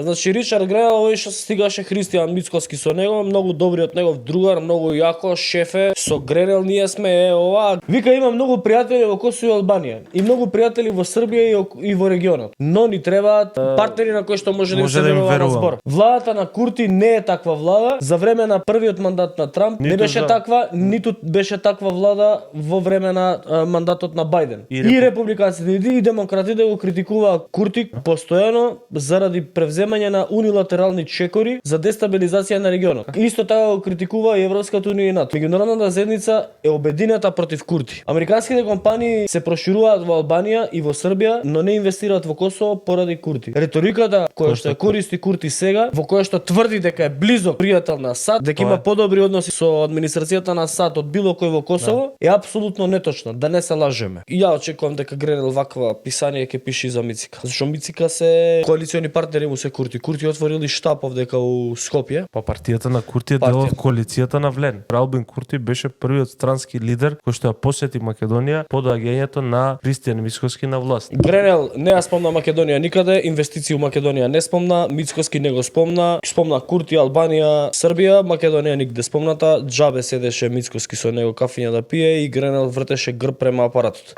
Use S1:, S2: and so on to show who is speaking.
S1: Значи Ричард Гренел, овој што стигаше Христијан Мицкоски со него, многу добри од негов другар, многу јако, шефе, со Гренел ние сме ова. Вика има многу пријатели во Косово и Албанија и многу пријатели во Србија и во регионот. Но ни требаат партнери на кои што може да се верува на збор. Владата на Курти не е таква влада. За време на првиот мандат на Трамп не беше таква, ниту беше таква влада во време на мандатот на Бајден. И републиканците и демократите го критикуваат Курти постојано заради превземање на унилатерални чекори за дестабилизација на регионот. Исто така го критикува и Европската унија и НАТО. Меѓународната заедница е обединета против Курти. Американските компании се прошируваат во Албанија и во Србија, но не инвестираат во Косово поради Курти. Реториката која што ја користи Курти сега, во која што тврди дека е близок пријател на Асад, дека има подобри односи со администрацијата на Асад од било кој во Косово, е апсолутно неточно, да не се лажеме. И ја очекувам дека Гренел ваква писание ќе пише и за Мицика. Зашто Мицика се коалициони партнери му се Курти. Курти отворили штаб овдека у Скопје.
S2: Па партијата на Курти е дел од коалицијата на Влен. Албин Курти беше првиот странски лидер кој што ја посети Македонија по доаѓањето на Христијан Мицкоски на власт.
S1: Гренел не ја спомна Македонија никаде, инвестиции у Македонија не спомна, Мицкоски не го спомна Курти, Албанија, Србија, Македонија нигде спомната, џабе седеше Мицкоски со него кафиња да пие и Гренел вртеше грб према апаратот.